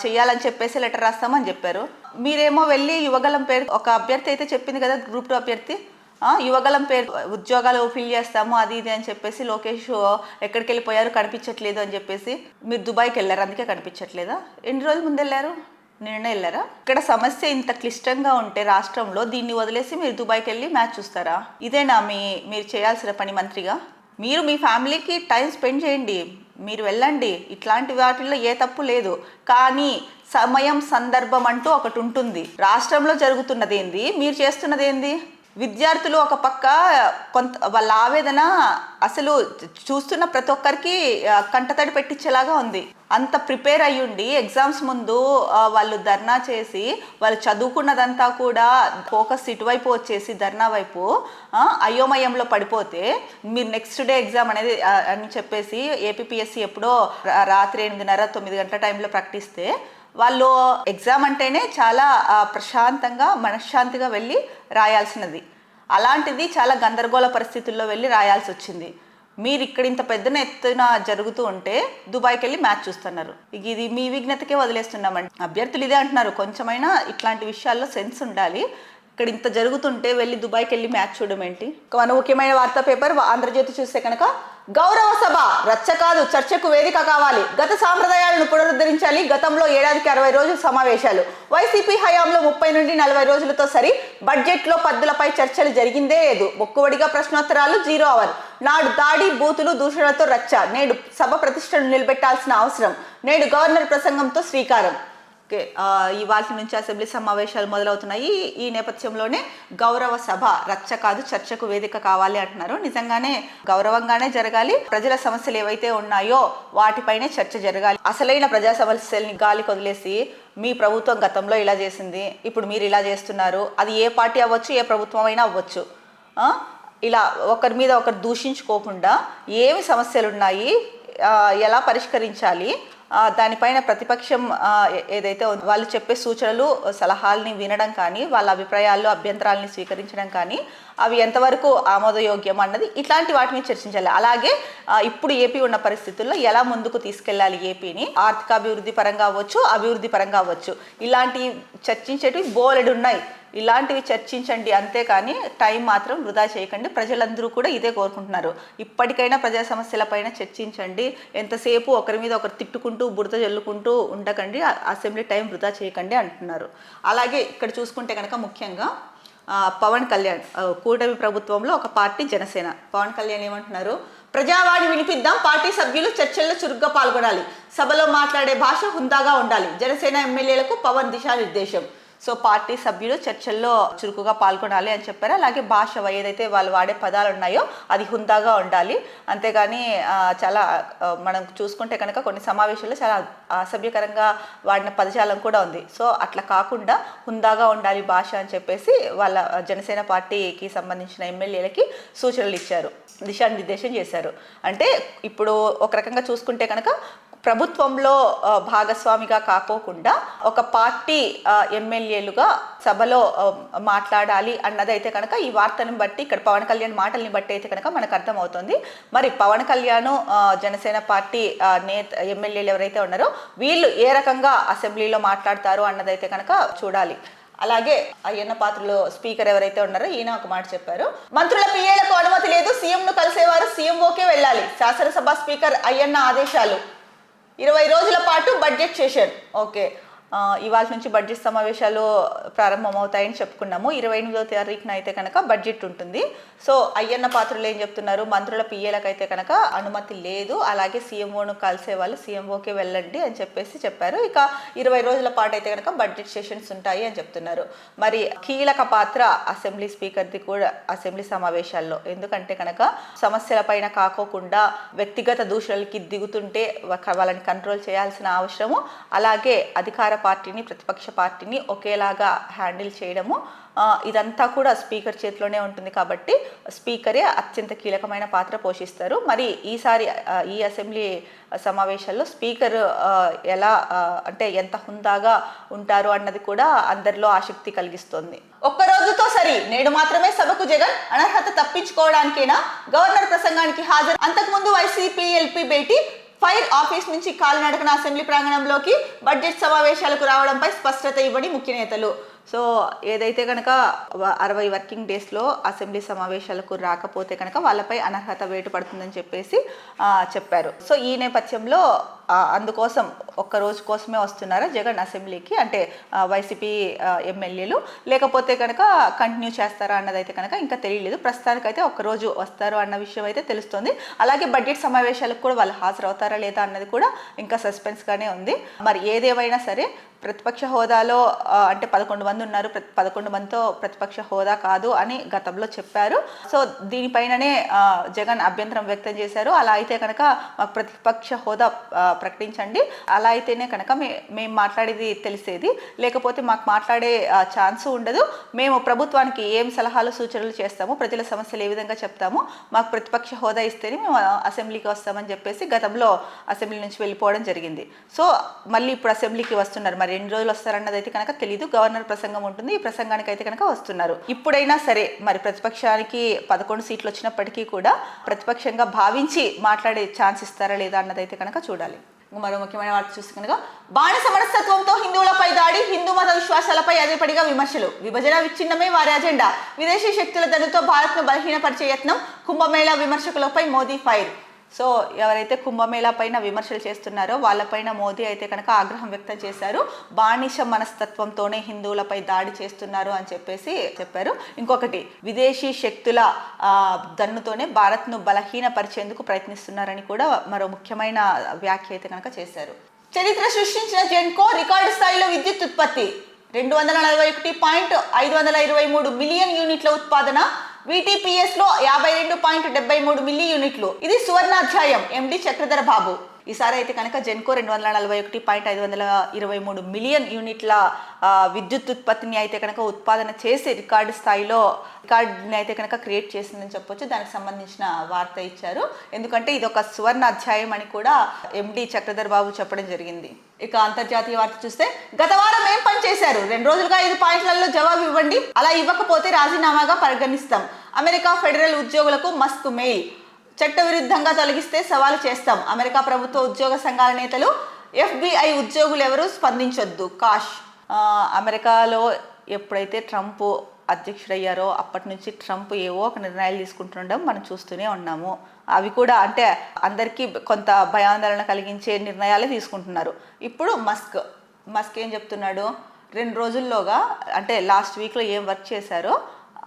చేయాలని చెప్పేసి లెటర్ రాస్తామని చెప్పారు. మీరేమో వెళ్ళి యువగలం పేరు ఒక అభ్యర్థి అయితే చెప్పింది కదా, గ్రూప్ 2 అభ్యర్థి యువగలం పేరు ఉద్యోగాలు ఫిల్ చేస్తాము అది ఇది అని చెప్పేసి లోకేష్ ఎక్కడికి వెళ్ళిపోయారు, కనిపించట్లేదు అని చెప్పేసి. మీరు దుబాయ్కి వెళ్ళారు, అందుకే కనిపించట్లేదా? ఎన్ని రోజుల ముందు వెళ్ళారు? నిన్న వెళ్ళారా? ఇక్కడ సమస్య ఇంత క్లిష్టంగా ఉంటే రాష్ట్రంలో దీన్ని వదిలేసి మీరు దుబాయ్కి వెళ్ళి మ్యాచ్ చూస్తారా? ఇదేనా మీరు చేయాల్సిన పని మంత్రిగా? మీరు మీ ఫ్యామిలీకి టైం స్పెండ్ చేయండి, మీరు వెళ్ళండి, ఇట్లాంటి వాటిల్లో ఏ తప్పు లేదు. కానీ సమయం సందర్భం అంటూ ఒకటి ఉంటుంది. రాష్ట్రంలో జరుగుతున్నది ఏంది, మీరు చేస్తున్నది ఏంది? విద్యార్థులు ఒక పక్క వాళ్ళ ఆవేదన అసలు చూస్తున్న ప్రతి ఒక్కరికి కంటతడి పెట్టించేలాగా ఉంది. అంత ప్రిపేర్ అయ్యుండి ఎగ్జామ్స్ ముందు వాళ్ళు ధర్నా చేసి వాళ్ళు చదువుకున్నదంతా కూడా ఫోకస్ ఇటువైపు వచ్చేసి ధర్నా వైపు అయోమయంలో పడిపోతే మీరు నెక్స్ట్ డే ఎగ్జామ్ అనేది అని చెప్పేసి ఏపీపీఎస్సీ ఎప్పుడో రాత్రి 8:30 9 గంటల టైంలో ప్రకటిస్తే వాళ్ళు ఎగ్జామ్ అంటేనే చాలా ప్రశాంతంగా మనశ్శాంతిగా వెళ్ళి రాయాల్సినది. అలాంటిది చాలా గందరగోళ పరిస్థితుల్లో వెళ్ళి రాయాల్సి వచ్చింది. మీరు ఇక్కడ ఇంత పెద్ద ఎత్తున జరుగుతూ ఉంటే దుబాయ్కి వెళ్ళి మ్యాచ్ చూస్తున్నారు. ఇది మీ విఘ్నతకే వదిలేస్తున్నామండి. అభ్యర్థులు ఇదే అంటున్నారు, కొంచెమైనా ఇట్లాంటి విషయాల్లో సెన్స్ ఉండాలి. ఇక్కడ ఇంత జరుగుతుంటే వెళ్ళి దుబాయ్కి వెళ్ళి మ్యాచ్ చూడడం ఏంటి? మన ముఖ్యమైన వార్తా పేపర్ ఆంధ్రజ్యోతి చూస్తే కనుక గౌరవ సభ రచ్చ కాదు చర్చకు వేదిక కావాలి, గత సాంప్రదాయాలను పునరుద్ధరించాలి, గతంలో ఏడాదికి 60 రోజులు సమావేశాలు, వైసీపీ హయాంలో 30 నుండి 40 రోజులతో సరి, బడ్జెట్లో పద్దులపై చర్చలు జరిగిందే లేదు, మొక్కువడిగా ప్రశ్నోత్తరాలు 0 అవర్, నాడు దాడి బూతులు దూషణలతో రచ్చ, నేడు సభ ప్రతిష్టను నిలబెట్టాల్సిన అవసరం, నేడు గవర్నర్ ప్రసంగంతో శ్రీకారం. ఓకే, ఇవాళ నుంచి అసెంబ్లీ సమావేశాలు మొదలవుతున్నాయి. ఈ నేపథ్యంలోనే గౌరవ సభ రచ్చ కాదు చర్చకు వేదిక కావాలి అంటున్నారు. నిజంగానే గౌరవంగానే జరగాలి. ప్రజల సమస్యలు ఏవైతే ఉన్నాయో వాటిపైనే చర్చ జరగాలి. అసలైన ప్రజా సమస్యల్ని గాలికి వదిలేసి మీ ప్రభుత్వం గతంలో ఇలా చేసింది, ఇప్పుడు మీరు ఇలా చేస్తున్నారు, అది ఏ పార్టీ అవ్వచ్చు, ఏ ప్రభుత్వం అయినా అవ్వచ్చు, ఇలా ఒకరి మీద ఒకరు దూషించుకోకుండా ఏమి సమస్యలు ఉన్నాయి, ఎలా పరిష్కరించాలి, దానిపైన ప్రతిపక్షం ఏదైతే వాళ్ళు చెప్పే సూచనలు సలహాలని వినడం కానీ, వాళ్ళ అభిప్రాయాల్లో అభ్యంతరాలని స్వీకరించడం కానీ, అవి ఎంతవరకు ఆమోదయోగ్యం అన్నది ఇట్లాంటి వాటిని చర్చించాలి. అలాగే ఇప్పుడు ఏపీ ఉన్న పరిస్థితుల్లో ఎలా ముందుకు తీసుకెళ్లాలి ఏపీని, ఆర్థిక అభివృద్ధి పరంగా అవ్వచ్చు, అభివృద్ధి పరంగా అవ్వచ్చు, ఇలాంటి చర్చించేటివి బోలెడు ఉన్నాయి. ఇలాంటివి చర్చించండి, అంతేకాని టైం మాత్రం వృధా చేయకండి. ప్రజలందరూ కూడా ఇదే కోరుకుంటున్నారు. ఇప్పటికైనా ప్రజా సమస్యలపైన చర్చించండి, ఎంతసేపు ఒకరి మీద ఒకరు తిట్టుకుంటూ బురద జల్లుకుంటూ ఉండకండి, అసెంబ్లీ టైం వృధా చేయకండి అంటున్నారు. అలాగే ఇక్కడ చూసుకుంటే కనుక ముఖ్యంగా పవన్ కళ్యాణ్, కూటమి ప్రభుత్వంలో ఒక పార్టీ జనసేన. పవన్ కళ్యాణ్ ఏమంటున్నారు, ప్రజావాణి వినిపిద్దాం, పార్టీ సభ్యులు చర్చల్లో చురుగ్గా పాల్గొనాలి, సభలో మాట్లాడే భాష హుందాగా ఉండాలి, జనసేన ఎమ్మెల్యేలకు పవన్ దిశానిర్దేశం. సో పార్టీ సభ్యులు చర్చల్లో చురుకుగా పాల్గొనాలి అని చెప్పారు. అలాగే భాష ఏదైతే వాళ్ళు వాడే పదాలు ఉన్నాయో అది హుందాగా ఉండాలి, అంతేగాని చాలా మనం చూసుకుంటే కనుక కొన్ని సమావేశాల్లో చాలా అసభ్యకరంగా వాడిన పదజాలం కూడా ఉంది. సో అట్లా కాకుండా హుందాగా ఉండాలి భాష అని చెప్పేసి వాళ్ళ జనసేన పార్టీకి సంబంధించిన ఎమ్మెల్యేలకి సూచనలు ఇచ్చారు, దిశానిర్దేశం చేశారు. అంటే ఇప్పుడు ఒక రకంగా చూసుకుంటే కనుక ప్రభుత్వంలో భాగస్వామిగా కాకోకుండా ఒక పార్టీ ఎమ్మెల్యేలుగా సభలో మాట్లాడాలి అన్నదైతే కనుక ఈ వార్తను బట్టి, ఇక్కడ పవన్ కళ్యాణ్ మాటల్ని బట్టి అయితే కనుక మనకు అర్థమవుతుంది. మరి పవన్ కళ్యాణ్ జనసేన పార్టీ ఎమ్మెల్యేలు ఎవరైతే ఉన్నారో వీళ్ళు ఏ రకంగా అసెంబ్లీలో మాట్లాడతారు అన్నదైతే కనుక చూడాలి. అలాగే అయ్యన్న పాత్రలో స్పీకర్ ఎవరైతే ఉన్నారో ఈయన ఒక మాట చెప్పారు, మంత్రుల పిఏలకు అనుమతి లేదు, సీఎంను కలిసేవారు సీఎంఓకే వెళ్ళాలి, శాసనసభ స్పీకర్ అయ్యన్న ఆదేశాలు. 20 రోజుల పాటు బడ్జెట్ సెషన్. ఓకే, ఇవాళ నుంచి బడ్జెట్ సమావేశాలు ప్రారంభమవుతాయని చెప్పుకున్నాము. 28వ తారీఖున అయితే కనుక బడ్జెట్ ఉంటుంది. సో అయ్యన్న పాత్రలు ఏం చెప్తున్నారు, మంత్రుల పిఏలకు అయితే కనుక అనుమతి లేదు, అలాగే సీఎంఓను కలిసే వాళ్ళు సీఎంఓకే వెళ్ళండి అని చెప్పారు. ఇక 20 రోజుల పాటు అయితే కనుక బడ్జెట్ సెషన్స్ ఉంటాయి అని చెప్తున్నారు. మరి కీలక పాత్ర అసెంబ్లీ స్పీకర్ది కూడా అసెంబ్లీ సమావేశాల్లో, ఎందుకంటే కనుక సమస్యల పైన కాకోకుండా వ్యక్తిగత దూషణలకి దిగుతుంటే వాళ్ళని కంట్రోల్ చేయాల్సిన అవసరము, అలాగే అధికార పార్టీని ప్రతిపక్ష పార్టీని ఒకేలాగా హ్యాండిల్ చేయడము, ఇదంతా కూడా స్పీకర్ చేతిలోనే ఉంటుంది. కాబట్టి స్పీకరే అత్యంత కీలకమైన పాత్ర పోషిస్తారు. మరి ఈసారి ఈ అసెంబ్లీ సమావేశాల్లో స్పీకర్ ఎలా అంటే ఎంత హుందాగా ఉంటారు అన్నది కూడా అందరిలో ఆసక్తి కలిగిస్తోంది. ఒక్కరోజుతో సరి, నేడు మాత్రమే సభకు జగన్, అనర్హత తప్పించుకోవడానికేనా గవర్నర్ ప్రసంగానికి హాజరు. అంతకుముందు వైసీపీ ఎల్పీ భేటీ, ఫైర్ ఆఫీస్ నుంచి కాలినడకన అసెంబ్లీ ప్రాంగణంలోకి బడ్జెట్ సమావేశాలకు రావడంపై స్పష్టత ఇవ్వని ముఖ్య నేతలు. సో ఏదైతే కనుక 60 వర్కింగ్ డేస్లో అసెంబ్లీ సమావేశాలకు రాకపోతే కనుక వాళ్ళపై అనర్హత వేటు పడుతుందని చెప్పేసి చెప్పారు. సో ఈ నేపథ్యంలో అందుకోసం ఒక్క రోజు కోసమే వస్తున్నారా జగన్ అసెంబ్లీకి, అంటే వైసీపీ ఎమ్మెల్యేలు, లేకపోతే కనుక కంటిన్యూ చేస్తారా అన్నదైతే కనుక ఇంకా తెలియలేదు. ప్రస్తుతానికైతే ఒక్కరోజు వస్తారు అన్న విషయం అయితే తెలుస్తుంది. అలాగే బడ్జెట్ సమావేశాలకు కూడా వాళ్ళు హాజరవుతారా లేదా అన్నది కూడా ఇంకా సస్పెన్స్గానే ఉంది. మరి ఏదేమైనా సరే ప్రతిపక్ష హోదాలో అంటే 11 మంది ఉన్నారు, 11 మందితో ప్రతిపక్ష హోదా కాదు అని గతంలో చెప్పారు. సో దీనిపైననే జగన్ అభ్యంతరం వ్యక్తం చేశారు. అలా అయితే కనుక మాకు ప్రతిపక్ష హోదా ప్రకటించండి, అలా అయితేనే కనుక మేము మాట్లాడేది తెలిసేది, లేకపోతే మాకు మాట్లాడే ఛాన్స్ ఉండదు, మేము ప్రభుత్వానికి ఏం సలహాలు సూచనలు చేస్తాము, ప్రజల సమస్యలు ఏ విధంగా చెప్తాము, మాకు ప్రతిపక్ష హోదా ఇస్తేనే మేము అసెంబ్లీకి వస్తామని చెప్పేసి గతంలో అసెంబ్లీ నుంచి వెళ్ళిపోవడం జరిగింది. సో మళ్ళీ ఇప్పుడు అసెంబ్లీకి వస్తున్నారు. మరి ఎన్ని రోజులు వస్తారన్నది అయితే కనుక తెలియదు. గవర్నర్ ప్రసంగం ఉంటుంది, ఈ ప్రసంగానికి అయితే కనుక వస్తున్నారు. ఇప్పుడైనా సరే మరి ప్రతిపక్షానికి 11 సీట్లు వచ్చినప్పటికీ కూడా ప్రతిపక్షంగా భావించి మాట్లాడే ఛాన్స్ ఇస్తారా లేదా అన్నది అయితే కనుక చూడాలి. మరో ముఖ్యమైన వార్త చూస్తే కనుక బానిస మనస్తత్వంతో హిందువులపై దాడి, హిందూ మత విశ్వాసాలపై అదేపడిగా విమర్శలు, విభజన విచ్ఛిన్నమే వారి అజెండా, విదేశీ శక్తుల దన్నుతో భారత్ను బలహీనపరిచే యత్నం, కుంభమేళా విమర్శకులపై మోదీ ఫైర్. సో ఎవరైతే కుంభమేళా పైన విమర్శలు చేస్తున్నారో వాళ్ళపైన మోదీ అయితే కనుక ఆగ్రహం వ్యక్తం చేశారు. బానిస మనస్తత్వంతోనే హిందువులపై దాడి చేస్తున్నారు అని చెప్పేసి చెప్పారు. ఇంకొకటి, విదేశీ శక్తుల దన్నుతోనే భారత్ను బలహీనపరిచేందుకు ప్రయత్నిస్తున్నారని కూడా మరో ముఖ్యమైన వ్యాఖ్య అయితే కనుక చేశారు. చరిత్ర సృష్టించిన జెన్కో రికార్డు స్థాయిలో విద్యుత్ ఉత్పత్తి, 241.523 మిలియన్ యూనిట్ల ఉత్పాదన, VTPS లో 52.73 మిల్లీ యూనిట్లు. ఇది సువర్ణాధ్యాయం. ఎండి చక్రధర బాబు. ఈసారి అయితే కనుక జెన్కో 241.523 మిలియన్ యూనిట్ల విద్యుత్ ఉత్పత్తిని అయితే కనుక ఉత్పాదన చేసి రికార్డుని అయితే కనుక క్రియేట్ చేసిందని చెప్పొచ్చు. దానికి సంబంధించిన వార్త ఇచ్చారు. ఎందుకంటే ఇది ఒక సువర్ణ అధ్యాయం అని కూడా ఎండి చక్రధర్ బాబు చెప్పడం జరిగింది. ఇక అంతర్జాతీయ వార్త చూస్తే, గత వారం ఏం పని చేశారు, 2 రోజులుగా 5 పాయింట్లలో జవాబు ఇవ్వండి, అలా ఇవ్వకపోతే రాజీనామాగా పరిగణిస్తాం. అమెరికా ఫెడరల్ ఉద్యోగులకు మస్క్ మెయిల్, చట్టవిరుద్ధంగా తొలగిస్తే సవాలు చేస్తాం. అమెరికా ప్రభుత్వ ఉద్యోగ సంఘాల నేతలు FBI ఉద్యోగులు ఎవరు స్పందించొద్దు. కాష్. అమెరికాలో ఎప్పుడైతే ట్రంప్ అధ్యక్షుడయ్యారో అప్పటి నుంచి ట్రంప్ ఏవో ఒక నిర్ణయాలు తీసుకుంటుండడం మనం చూస్తూనే ఉన్నాము. అవి కూడా అంటే అందరికీ కొంత భయాందోళన కలిగించే నిర్ణయాలే తీసుకుంటున్నారు. ఇప్పుడు మస్క్ ఏం చెప్తున్నాడు, 2 రోజుల్లోగా అంటే లాస్ట్ వీక్లో ఏం వర్క్ చేశారో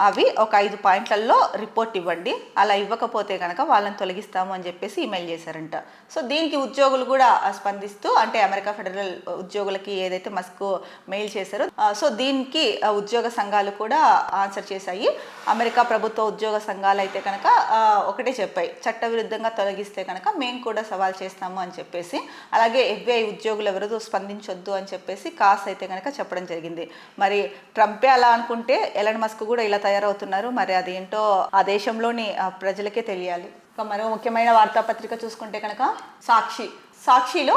అవి ఒక 5 పాయింట్లలో రిపోర్ట్ ఇవ్వండి, అలా ఇవ్వకపోతే కనుక వాళ్ళని తొలగిస్తాము అని చెప్పేసి ఈమెయిల్ చేశారంట. సో దీనికి ఉద్యోగులు కూడా స్పందిస్తూ అంటే అమెరికా ఫెడరల్ ఉద్యోగులకి ఏదైతే మస్క్ మెయిల్ చేశారో సో దీనికి ఉద్యోగ సంఘాలు కూడా ఆన్సర్ చేశాయి. అమెరికా ప్రభుత్వ ఉద్యోగ సంఘాలు అయితే కనుక ఒకటే చెప్పాయి, చట్టవిరుద్ధంగా తొలగిస్తే కనుక మేము కూడా సవాల్ చేస్తాము అని చెప్పేసి. అలాగే FBI ఉద్యోగులు ఎవరు స్పందించొద్దు అని చెప్పేసి కాస్ అయితే కనుక చెప్పడం జరిగింది. మరి ట్రంపే అలా అనుకుంటే ఎలన్ మస్క్ కూడా ఇలా తయారవుతున్నారు. మరి అదేంటో ఆ దేశంలోని ప్రజలకే తెలియాలి. ఇంకా మరో ముఖ్యమైన వార్తాపత్రిక చూసుకుంటే కనుక సాక్షిలో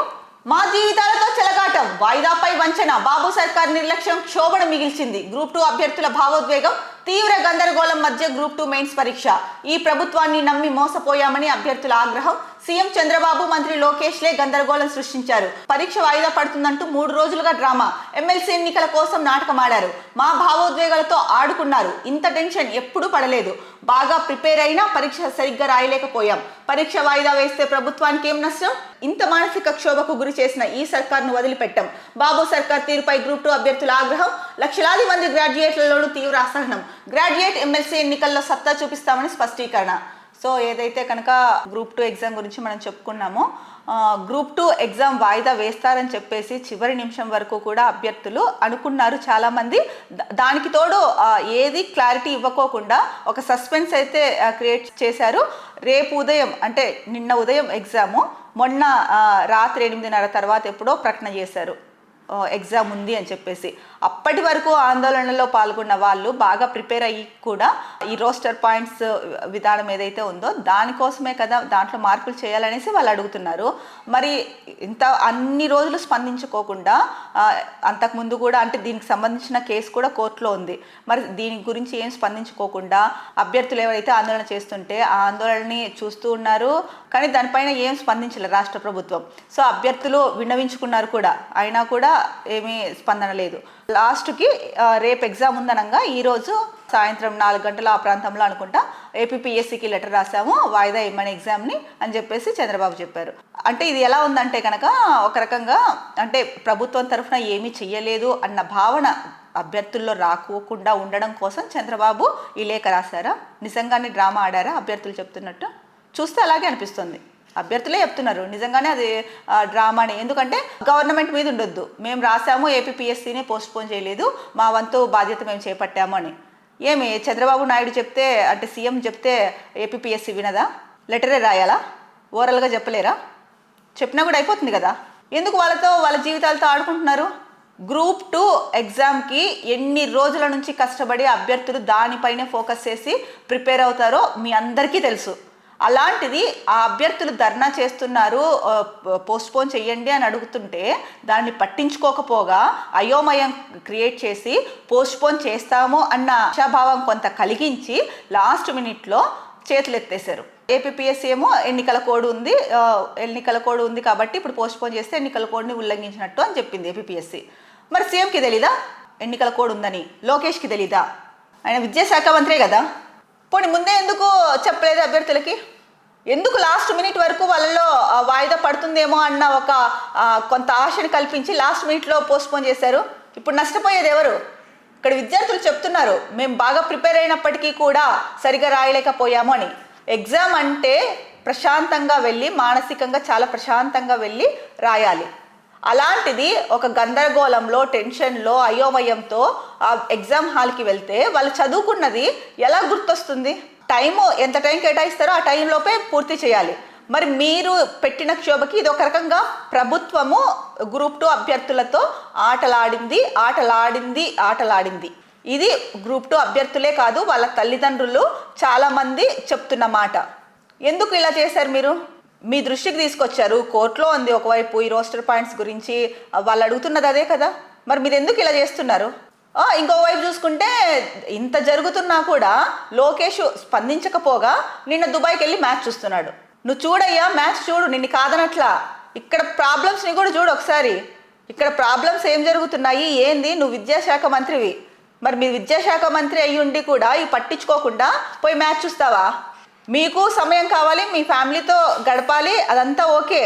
మా జీవితాలతో చెలగాటం, వాయిదాపై వంచన, బాబు సర్కార్ నిర్లక్ష్యం క్షోభను మిగిల్చింది. గ్రూప్ 2 అభ్యర్థుల భావోద్వేగం, తీవ్ర గందరగోళం మధ్య గ్రూప్ 2 మెయిన్స్ పరీక్ష. ఈ ప్రభుత్వాన్ని నమ్మి మోసపోయామని అభ్యర్థుల ఆగ్రహం. సీఎం చంద్రబాబు, మంత్రి లోకేష్లే గందరగోళం సృష్టించారు. పరీక్ష వాయిదా పడుతుందంటూ 3 రోజులుగా డ్రామా. ఎమ్మెల్సీ ఎన్నికల కోసం నాటకమాడారు. మా భావోద్వేగాలతో ఆడుకున్నారు. ఇంత టెన్షన్ ఎప్పుడూ పడలేదు. బాగా ప్రిపేర్ అయినా పరీక్ష సరిగ్గా రాయలేకపోయాం. పరీక్ష వాయిదా వేస్తే ప్రభుత్వానికి ఏం నష్టం? ఇంత మానసిక క్షోభకు గురి చేసిన ఈ సర్కార్ను వదిలిపెట్టాం. బాబు సర్కార్ తీరుపై గ్రూప్ 2 అభ్యర్థుల ఆగ్రహం. లక్షలాది మంది గ్రాడ్యుయేట్లలోనూ తీవ్ర అసహనం. గ్రాడ్యుయేట్ ఎమ్మెల్సీ ఎన్నికల్లో సత్తా చూపిస్తామని స్పష్టీకరణ. సో ఏదైతే కనుక గ్రూప్ 2 ఎగ్జామ్ గురించి మనం చెప్పుకున్నామో, గ్రూప్ 2 ఎగ్జామ్ వాయిదా వేస్తారని చెప్పేసి చివరి నిమిషం వరకు కూడా అభ్యర్థులు అనుకున్నారు చాలామంది. దానికి తోడు ఏది క్లారిటీ ఇవ్వకోకుండా ఒక సస్పెన్స్ అయితే క్రియేట్ చేశారు. రేపు ఉదయం అంటే నిన్న ఉదయం ఎగ్జాము, మొన్న రాత్రి 8:30 తర్వాత ఎప్పుడో ప్రకటన చేశారు ఎగ్జామ్ ఉంది అని చెప్పేసి. అప్పటి వరకు ఆందోళనలో పాల్గొన్న వాళ్ళు బాగా ప్రిపేర్ అయ్యి కూడా ఈ రోస్టర్ పాయింట్స్ విధానం ఏదైతే ఉందో దానికోసమే కదా దాంట్లో మార్పులు చేయాలనేసి వాళ్ళు అడుగుతున్నారు. మరి ఇంత అన్ని రోజులు స్పందించుకోకుండా అంతకుముందు కూడా అంటే దీనికి సంబంధించిన కేసు కూడా కోర్టులో ఉంది. మరి దీని గురించి ఏం స్పందించుకోకుండా అభ్యర్థులు ఎవరైతే ఆందోళన చేస్తుంటే ఆ ఆందోళనని చూస్తూ ఉన్నారు, కానీ దానిపైన ఏం స్పందించలేదు రాష్ట్ర ప్రభుత్వం. సో అభ్యర్థులు విన్నవించుకున్నారు కూడా, అయినా కూడా ఏమీ స్పందన లేదు. లాస్ట్కి రేపు ఎగ్జామ్ ఉందనగా ఈరోజు సాయంత్రం 4 గంటల ఆ ప్రాంతంలో అనుకుంటా APPSCకి లెటర్ రాసాము వాయిదా ఇమ్మని ఎగ్జామ్ని అని చెప్పేసి చంద్రబాబు చెప్పారు. అంటే ఇది ఎలా ఉందంటే కనుక ఒక రకంగా అంటే ప్రభుత్వం తరఫున ఏమీ చెయ్యలేదు అన్న భావన అభ్యర్థుల్లో రాకోకుండా ఉండడం కోసం చంద్రబాబు ఈ లేఖ రాశారా, నిజంగానే డ్రామా ఆడారా అభ్యర్థులు చెప్తున్నట్టు? చూస్తే అలాగే అనిపిస్తుంది. అభ్యర్థులే చెప్తున్నారు నిజంగానే అది డ్రామాని. ఎందుకంటే గవర్నమెంట్ మీద ఉండొద్దు, మేము రాసాము APPSCని పోస్ట్పోన్ చేయలేదు, మా వంతు బాధ్యత మేము చేపట్టాము అని. ఏమి చంద్రబాబు నాయుడు చెప్తే అంటే సీఎం చెప్తే APPSC వినదా? లెటరే రాయాలా? ఓరల్గా చెప్పలేరా? చెప్పినా కూడా అయిపోతుంది కదా. ఎందుకు వాళ్ళ జీవితాలతో ఆడుకుంటున్నారు? గ్రూప్ 2 ఎగ్జామ్కి ఎన్ని రోజుల నుంచి కష్టపడి అభ్యర్థులు దానిపైనే ఫోకస్ చేసి ప్రిపేర్ అవుతారో మీ అందరికీ తెలుసు. అలాంటిది ఆ అభ్యర్థులు ధర్నా చేస్తున్నారు, పోస్ట్పోన్ చెయ్యండి అని అడుగుతుంటే దాన్ని పట్టించుకోకపోగా అయోమయం క్రియేట్ చేసి పోస్ట్పోన్ చేస్తాము అన్న ఆశాభావం కొంత కలిగించి లాస్ట్ మినిట్లో చేతులు ఎత్తేశారు. APPSC ఏమో ఎన్నికల కోడ్ ఉంది కాబట్టి ఇప్పుడు పోస్ట్పోన్ చేస్తే ఎన్నికల కోడ్ని ఉల్లంఘించినట్టు అని చెప్పింది APPSC. మరి సీఎంకి తెలీదా ఎన్నికల కోడ్ ఉందని? లోకేష్కి తెలీదా? ఆయన విద్యాశాఖ మంత్రే కదా. పోనీ ముందే ఎందుకు చెప్పలేదు అభ్యర్థులకి? ఎందుకు లాస్ట్ మినిట్ వరకు వాళ్ళలో వాయిదా పడుతుందేమో అన్న ఒక కొంత ఆశని కల్పించి లాస్ట్ మినిట్లో పోస్ట్పోన్ చేశారు? ఇప్పుడు నష్టపోయేది ఎవరు? ఇక్కడ విద్యార్థులు చెప్తున్నారు మేము బాగా ప్రిపేర్ అయినప్పటికీ కూడా సరిగా రాయలేకపోయాము అని. ఎగ్జామ్ అంటే ప్రశాంతంగా వెళ్ళి మానసికంగా చాలా ప్రశాంతంగా వెళ్ళి రాయాలి. అలాంటిది ఒక గందరగోళంలో టెన్షన్లో అయోమయంతో ఆ ఎగ్జామ్ హాల్కి వెళ్తే వాళ్ళు చదువుకున్నది ఎలా గుర్తొస్తుంది? ఎంత టైం కేటాయిస్తారో ఆ టైంలోపే పూర్తి చేయాలి. మరి మీరు పెట్టిన క్షోభకి ఇది ఒక రకంగా ప్రభుత్వము గ్రూప్ 2 అభ్యర్థులతో ఆటలాడింది. ఇది గ్రూప్ 2 అభ్యర్థులే కాదు వాళ్ళ తల్లిదండ్రులు చాలామంది చెప్తున్న మాట. ఎందుకు ఇలా చేశారు? మీరు మీ దృష్టికి తీసుకొచ్చారు, కోర్టులో ఉంది ఒకవైపు ఈ రోస్టర్ పాయింట్స్ గురించి, వాళ్ళు అడుగుతున్నది అదే కదా. మరి మీరు ఎందుకు ఇలా చేస్తున్నారు? ఇంకోవైపు చూసుకుంటే ఇంత జరుగుతున్నా కూడా లోకేష్ స్పందించకపోగా నిన్న దుబాయ్కి వెళ్ళి మ్యాచ్ చూస్తున్నాడు. నువ్వు చూడయ్యా, మ్యాచ్ చూడు, నిన్ను కాదనట్లా. ఇక్కడ ప్రాబ్లమ్స్ని కూడా చూడు ఒకసారి. ఇక్కడ ప్రాబ్లమ్స్ ఏం జరుగుతున్నాయి ఏంది? నువ్వు విద్యాశాఖ మంత్రివి, మరి మీరు విద్యాశాఖ మంత్రి అయ్యుండి కూడా ఇవి పట్టించుకోకుండా పోయి మ్యాచ్ చూస్తావా? మీకు సమయం కావాలి, మీ ఫ్యామిలీతో గడపాలి, అదంతా ఓకే.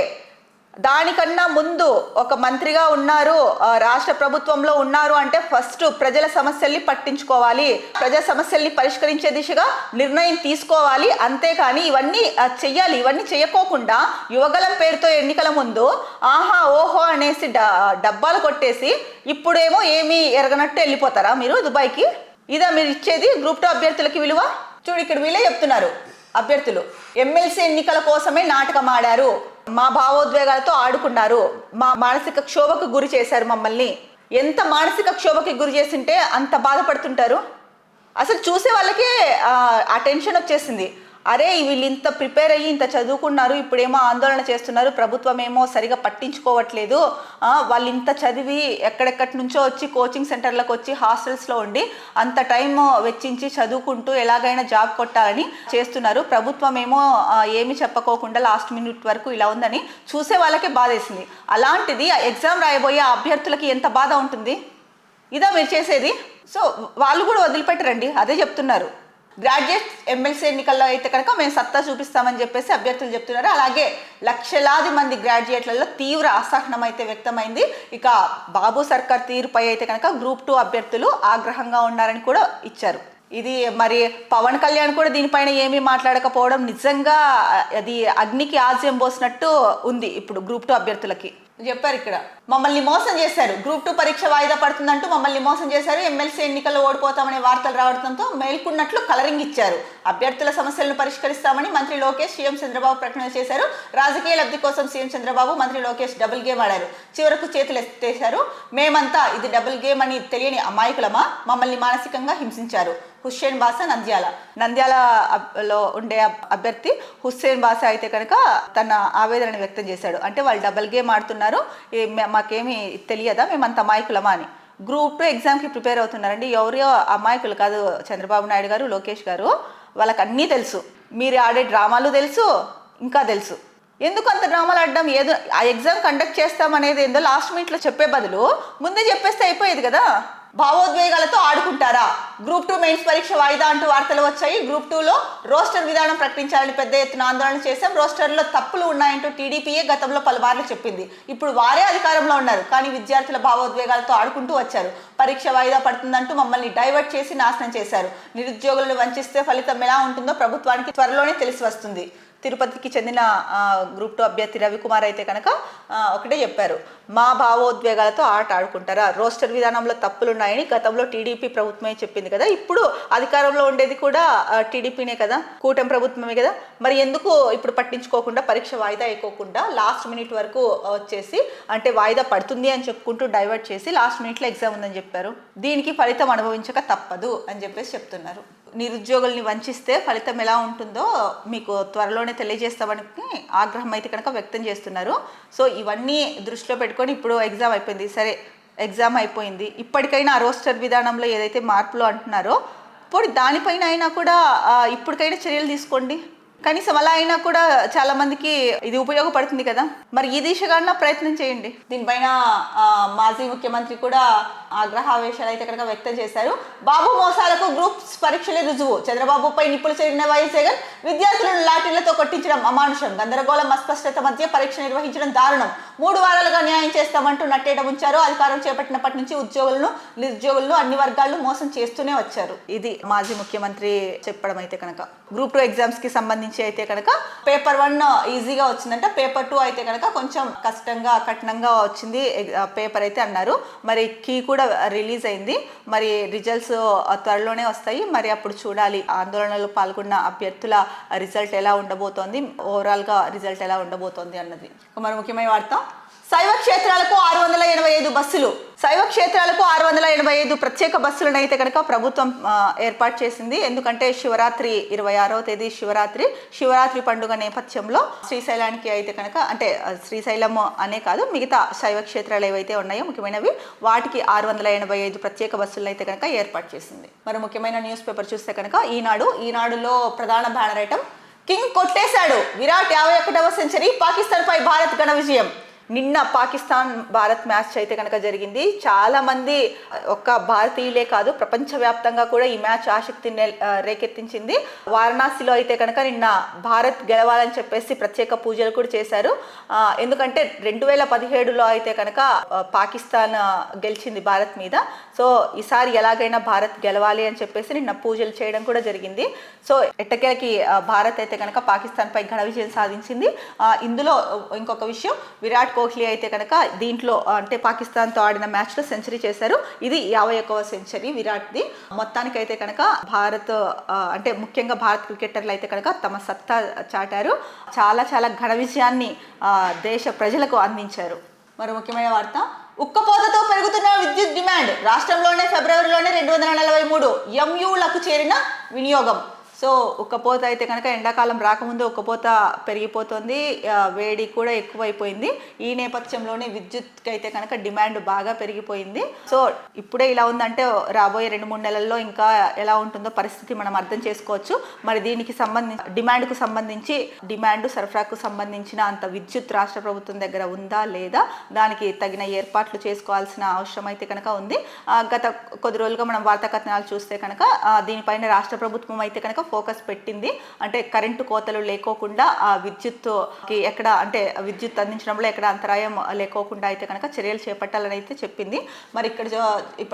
దానికన్నా ముందు ఒక మంత్రిగా ఉన్నారు, రాష్ట్ర ప్రభుత్వంలో ఉన్నారు అంటే ఫస్ట్ ప్రజల సమస్యల్ని పట్టించుకోవాలి, ప్రజా సమస్యల్ని పరిష్కరించే దిశగా నిర్ణయం తీసుకోవాలి. అంతేకాని ఇవన్నీ చెయ్యాలి. ఇవన్నీ చేయకోకుండా యువగలం పేరుతో ఎన్నికల ముందు ఆహా ఓహో అనేసి డబ్బాలు కొట్టేసి ఇప్పుడేమో ఏమీ ఎరగనట్టు వెళ్ళిపోతారా మీరు దుబాయ్కి? ఇదా మీరు ఇచ్చేది గ్రూప్ 2 అభ్యర్థులకి విలువ? చూడు, ఇక్కడ వీళ్ళే చెప్తున్నారు అభ్యర్థులు, ఎమ్మెల్సీ ఎన్నికల కోసమే నాటకం ఆడారు, మా భావోద్వేగాలతో ఆడుకున్నారు, మా మానసిక క్షోభకు గురి చేశారు మమ్మల్ని. ఎంత మానసిక క్షోభకి గురి చేసింటే అంత బాధపడుతుంటారు. అసలు చూసే వాళ్ళకే ఆ టెన్షన్ వచ్చేసింది. అరే వీళ్ళు ఇంత ప్రిపేర్ అయ్యి ఇంత చదువుకున్నారు, ఇప్పుడేమో ఆందోళన చేస్తున్నారు, ప్రభుత్వం ఏమో సరిగా పట్టించుకోవట్లేదు, వాళ్ళు ఇంత చదివి ఎక్కడెక్కడి నుంచో వచ్చి కోచింగ్ సెంటర్లకు వచ్చి హాస్టల్స్లో ఉండి అంత టైం వెచ్చించి చదువుకుంటూ ఎలాగైనా జాబ్ కొట్టాలని చేస్తున్నారు, ప్రభుత్వం ఏమో ఏమి చెప్పకోకుండా లాస్ట్ మినిట్ వరకు ఇలా ఉందని చూసే వాళ్ళకే బాధేసింది. అలాంటిది ఎగ్జామ్ రాయబోయే అభ్యర్థులకి ఎంత బాధ ఉంటుంది? ఇదా మీరు చేసేది? సో వాళ్ళు కూడా వదిలిపెట్టరండి, అదే చెప్తున్నారు. గ్రాడ్యుయేట్ ఎమ్మెల్సీ ఎన్నికల్లో అయితే కనుక మేము సత్తా చూపిస్తామని చెప్పేసి అభ్యర్థులు చెప్తున్నారు. అలాగే లక్షలాది మంది గ్రాడ్యుయేట్లలో తీవ్ర అసహనం అయితే వ్యక్తమైంది. ఇక బాబు సర్కార్ తీరుపై అయితే కనుక గ్రూప్ 2 అభ్యర్థులు ఆగ్రహంగా ఉన్నారని కూడా ఇచ్చారు. ఇది మరి పవన్ కళ్యాణ్ కూడా దీనిపైన ఏమీ మాట్లాడకపోవడం నిజంగా అది అగ్నికి ఆజ్యం పోసినట్టు ఉంది. ఇప్పుడు గ్రూప్ 2 అభ్యర్థులకి చెప్పారు, ఇక్కడ మమ్మల్ని మోసం చేశారు, గ్రూప్ 2 పరీక్ష వాయిదా పడుతుందంటూ మమ్మల్ని మోసం చేశారు, ఎమ్మెల్సీ ఎన్నికల్లో ఓడిపోతామనే వార్తలు రావడంతో మేల్కొన్నట్లు కలరింగ్ ఇచ్చారు, అభ్యర్థుల సమస్యలను పరిష్కరిస్తామని మంత్రి లోకేష్ సీఎం చంద్రబాబు ప్రకటన చేశారు, రాజకీయ లబ్ధి కోసం సీఎం చంద్రబాబు మంత్రి లోకేష్ డబుల్ గేమ్ ఆడారు, చివరకు చేతులు ఎత్తేశారు, మేమంతా ఇది డబుల్ గేమ్ అని తెలియని అమాయకులమా, మమ్మల్ని మానసికంగా హింసించారు. హుస్సేన్ బాసా నంద్యాలలో ఉండే అభ్యర్థి హుస్సేన్ బాసా అయితే కనుక తన ఆవేదనను వ్యక్తం చేశాడు. అంటే వాళ్ళు డబుల్ గేమ్ ఆడుతున్నారు, మాకేమీ తెలియదా, మేమంత అమాయకులమా అని. గ్రూప్ 2 ఎగ్జామ్కి ప్రిపేర్ అవుతున్నారండి, ఎవరో అమాయకులు కాదు చంద్రబాబు నాయుడు గారు, లోకేష్ గారు, వాళ్ళకి అన్నీ తెలుసు. మీరు ఆడే డ్రామాలు తెలుసు, ఇంకా తెలుసు. ఎందుకు అంత డ్రామాలు ఆడడం? ఏదో ఆ ఎగ్జామ్ కండక్ట్ చేస్తామనేది ఏందో లాస్ట్ మినిట్లో చెప్పే బదులు ముందే చెప్పేస్తే అయిపోయేది కదా. భావోద్వేగాలతో ఆడుకుంటారా? గ్రూప్ 2 మెయిన్స్ పరీక్ష వాయిదా అంటూ వార్తలు వచ్చాయి. గ్రూప్ 2లో రోస్టర్ విధానం ప్రకటించాలని పెద్ద ఎత్తున ఆందోళన చేశాం, రోస్టర్లో తప్పులు ఉన్నాయంటూ టీడీపీయే గతంలో పలుమార్లు చెప్పింది. ఇప్పుడు వారే అధికారంలో ఉన్నారు, కానీ విద్యార్థుల భావోద్వేగాలతో ఆడుకుంటూ వచ్చారు. పరీక్ష వాయిదా పడుతుందంటూ మమ్మల్ని డైవర్ట్ చేసి నాశనం చేశారు. నిరుద్యోగులను వంచిస్తే ఫలితం ఎలా ఉంటుందో ప్రభుత్వానికి త్వరలోనే తెలిసి వస్తుంది. తిరుపతికి చెందిన గ్రూప్ 2 అభ్యర్థి రవికుమార్ అయితే కనుక ఒకటే చెప్పారు, మా భావోద్వేగాలతో ఆట ఆడుకుంటారా? రోస్టర్ విధానంలో తప్పులున్నాయని గతంలో టీడీపీ ప్రభుత్వమే చెప్పింది కదా, ఇప్పుడు అధికారంలో ఉండేది కూడా టీడీపీనే కదా, కూటమి ప్రభుత్వమే కదా, మరి ఎందుకు ఇప్పుడు పట్టించుకోకుండా పరీక్ష వాయిదా అయిపోకుండా లాస్ట్ మినిట్ వరకు వచ్చేసి అంటే వాయిదా పడుతుంది అని చెప్పుకుంటూ డైవర్ట్ చేసి లాస్ట్ మినిట్లో ఎగ్జామ్ ఉందని చెప్పారు. దీనికి ఫలితం అనుభవించక తప్పదు అని చెప్పేసి చెప్తున్నారు. నిరుద్యోగుల్ని వంచిస్తే ఫలితం ఎలా ఉంటుందో మీకు త్వరలోనే తెలియజేస్తామని ఆగ్రహం అయితే కనుక వ్యక్తం చేస్తున్నారు. సో ఇవన్నీ దృష్టిలో పెట్టుకొని ఇప్పుడు ఎగ్జామ్ అయిపోయింది, సరే ఎగ్జామ్ అయిపోయింది, ఇప్పటికైనా ఆ రోస్టర్ విధానంలో ఏదైతే మార్పులు అంటున్నారో ఇప్పుడు దానిపైన అయినా కూడా ఇప్పటికైనా చర్యలు తీసుకోండి. కనీసం అలా అయినా కూడా చాలా మందికి ఇది ఉపయోగపడుతుంది కదా, మరి ఈ దిశగా ప్రయత్నం చేయండి. దీనిపైన మాజీ ముఖ్యమంత్రి కూడా ఆగ్రహావేశాలు అయితే కనుక వ్యక్తం చేశారు. బాబు మోసాలకు గ్రూప్స్ పరీక్షలే రుజువు, చంద్రబాబుపై నిప్పులు చెరిగిన వైఎస్ జగన్, విద్యార్థులను లాఠీలతో కొట్టించడం అమానుషం, గందరగోళం అస్పష్టత మధ్య పరీక్ష నిర్వహించడం దారుణం, 3 వారాలుగా న్యాయం చేస్తామంటూ నట్టేట ఉంచారు. అధికారం చేపట్టినప్పటి నుంచి ఉద్యోగులను నిరుద్యోగులను అన్ని వర్గాలను మోసం చేస్తూనే వచ్చారు. ఇది మాజీ ముఖ్యమంత్రి చెప్పడం అయితే కనుక. గ్రూప్ 2 ఎగ్జామ్స్ కి సంబంధించి అయితే కనుక పేపర్ 1 ఈజీగా వచ్చిందంట, పేపర్ 2 అయితే కనుక కొంచెం కష్టంగా కఠినంగా వచ్చింది పేపర్ అయితే అన్నారు. మరి కీ కూడా రిలీజ్ అయింది, మరి రిజల్ట్స్ త్వరలోనే వస్తాయి, మరి అప్పుడు చూడాలి ఆందోళనలో పాల్గొన్న అభ్యర్థుల రిజల్ట్ ఎలా ఉండబోతోంది, ఓవరాల్గా రిజల్ట్ ఎలా ఉండబోతోంది అన్నది. మరి ముఖ్యమైన వార్త, శైవ క్షేత్రాలకు 685 బస్సులు, శైవ క్షేత్రాలకు 685 ప్రత్యేక బస్సులను అయితే కనుక ప్రభుత్వం ఏర్పాటు చేసింది. ఎందుకంటే శివరాత్రి 26వ తేదీ శివరాత్రి పండుగ నేపథ్యంలో శ్రీశైలానికి అయితే కనుక అంటే శ్రీశైలం అనే కాదు మిగతా శైవ క్షేత్రాలు ఏవైతే ఉన్నాయో ముఖ్యమైనవి వాటికి 685 ప్రత్యేక బస్సులను అయితే కనుక ఏర్పాటు చేసింది. మరి ముఖ్యమైన న్యూస్ పేపర్ చూస్తే కనుక ఈనాడులో ప్రధాన బ్యానర్ ఐటమ్, కింగ్ కొట్టేశాడు, విరాట్ 51వ సెంచరీ, పాకిస్తాన్పై భారత్ ఘన విజయం. నిన్న పాకిస్తాన్ భారత్ మ్యాచ్ అయితే కనుక జరిగింది. చాలా మంది ఒక్క భారతీయులే కాదు ప్రపంచవ్యాప్తంగా కూడా ఈ మ్యాచ్ ఆసక్తిని రేకెత్తించింది. వారణాసిలో అయితే కనుక నిన్న భారత్ గెలవాలని చెప్పేసి ప్రత్యేక పూజలు కూడా చేశారు. ఎందుకంటే 2017లో అయితే కనుక పాకిస్తాన్ గెలిచింది భారత్ మీద. సో ఈసారి ఎలాగైనా భారత్ గెలవాలి అని చెప్పేసి నిన్న పూజలు చేయడం కూడా జరిగింది. సో ఎట్టకేలకి భారత్ అయితే కనుక పాకిస్తాన్ పై ఘన విజయం సాధించింది. ఇందులో ఇంకొక విషయం, విరాట్ కోహ్లీ అయితే కనుక దీంట్లో అంటే పాకిస్తాన్తో ఆడిన మ్యాచ్లో సెంచరీ చేశారు. ఇది 51వ సెంచరీ విరాట్ది. మొత్తానికైతే కనుక భారత్ అంటే ముఖ్యంగా భారత్ క్రికెటర్లు అయితే కనుక తమ సత్తా చాటారు. చాలా చాలా ఘన విజయాన్ని దేశ ప్రజలకు అందించారు. మరో ముఖ్యమైన వార్త, ఉక్కపోతతో పెరుగుతున్న విద్యుత్ డిమాండ్. రాష్ట్రంలోనే ఫిబ్రవరిలోనే 243 MUలకు చేరిన వినియోగం. సో ఉక్కపోత అయితే కనుక ఎండాకాలం రాకముందు ఉక్కపోత పెరిగిపోతుంది, వేడి కూడా ఎక్కువైపోయింది. ఈ నేపథ్యంలోనే విద్యుత్కి అయితే కనుక డిమాండ్ బాగా పెరిగిపోయింది. సో ఇప్పుడే ఇలా ఉందంటే రాబోయే 2-3 నెలల్లో ఇంకా ఎలా ఉంటుందో పరిస్థితి మనం అర్థం చేసుకోవచ్చు. మరి దీనికి సంబంధించి డిమాండ్కు సంబంధించి డిమాండ్ సరఫరాకు సంబంధించిన అంత విద్యుత్ రాష్ట్ర ప్రభుత్వం దగ్గర ఉందా లేదా, దానికి తగిన ఏర్పాట్లు చేసుకోవాల్సిన అవసరం అయితే కనుక ఉంది. గత కొద్ది రోజులుగా మనం వార్తా కథనాలు చూస్తే కనుక దీనిపైన రాష్ట్ర ప్రభుత్వం అయితే కనుక ఫోకస్ పెట్టింది. అంటే కరెంటు కోతలు లేకోకుండా ఆ విద్యుత్కి ఎక్కడ అంటే విద్యుత్ అందించడంలో ఎక్కడ అంతరాయం లేకోకుండా అయితే కనుక చర్యలు చేపట్టాలని అయితే చెప్పింది. మరి ఇక్కడ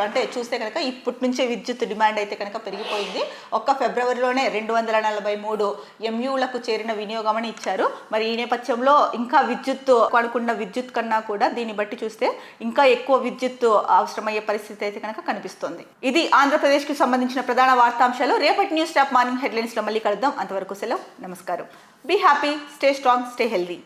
అంటే చూస్తే కనుక ఇప్పటి నుంచే విద్యుత్ డిమాండ్ అయితే కనుక పెరిగిపోయింది. ఒక్క ఫిబ్రవరిలోనే 243 MUలకు చేరిన వినియోగం అని ఇచ్చారు. మరి ఈ నేపథ్యంలో ఇంకా విద్యుత్ అనుకున్న విద్యుత్ కన్నా కూడా దీన్ని బట్టి చూస్తే ఇంకా ఎక్కువ విద్యుత్ అవసరమయ్యే పరిస్థితి అయితే కనుక కనిపిస్తుంది. ఇది ఆంధ్రప్రదేశ్కి సంబంధించిన ప్రధాన వార్తాంశాలు. రేపటి న్యూస్ టాప్ మార్నింగ్ హెడ్లైన్స్లో మళ్ళీ కలుద్దాం. అంతవరకు సెలవు, నమస్కారం. Be happy, stay strong, stay healthy.